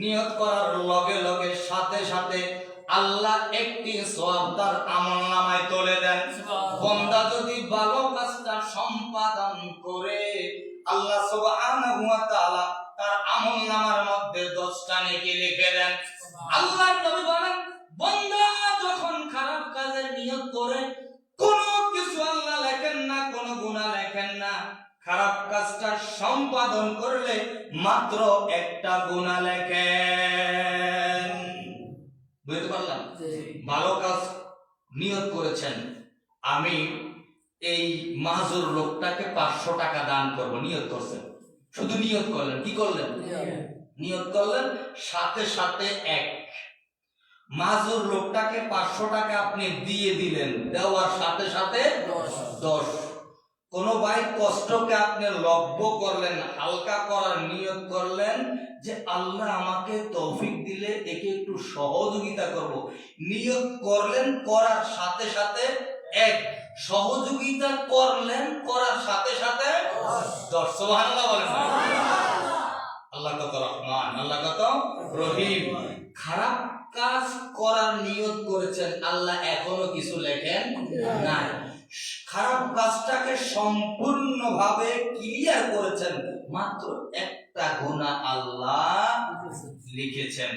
নিয়ত করার লগে লগে সাথে সাথে আল্লাহ একটি সওয়াব তার আমলনামায় তুলে দেন। বান্দা যদি ভালো কাজটা সম্পাদন করে আল্লাহ সুবহানাহু ওয়া তাআলা তার আমলনামার মধ্যে 10টা নেকি লিখে দেন। আল্লাহর নবী বলেন, বান্দা যখন খারাপ কাজের নিয়ত করে কোনো কিছু আল্লাহ লেখেন না, কোনো গুনাহ লেখেন না। খারাপ কাজটা সম্পাদন করলে মাত্র একটা গুনাহ লেখেন। বুঝতে পারলাম? ভালো কাজ নিয়ত করেছেন, আমি এই মাহজুর লোকটাকে 500 টাকা দান করব, নিয়ত করছেন, শুধু নিয়ত করলেন। কি করলেন? নিয়ত করলেন, সাথে সাথে এক মাহজুর লোকটাকে 500 টাকা আপনি দিয়ে দিলেন, দেওয়ার সাথে সাথে 10। কোন ভাই কষ্টকে আপনি লভ্য করলেন, হালকা করার নিয়ত করলেন যে আল্লাহ আমাকে তৌফিক দিলে একে একটু সহযোগিতা করব, নিয়ত করলেন, করার সাথে সাথে এক, সহযোগিতা করলেন, করার সাথে সাথে 10। সুবহানাল্লাহ বলেন। আল্লাহ কত রহমান, আল্লাহ কত রহিম। খারাপ কাজ করার নিয়ত করেছেন, আল্লাহ এখনো কিছু লেখেন নাই। খারাপ কাজটাকে সম্পূর্ণভাবে ক্লিয়ার করেছেন, মাত্র একটা গুনাহ আল্লাহ লিখেছেন।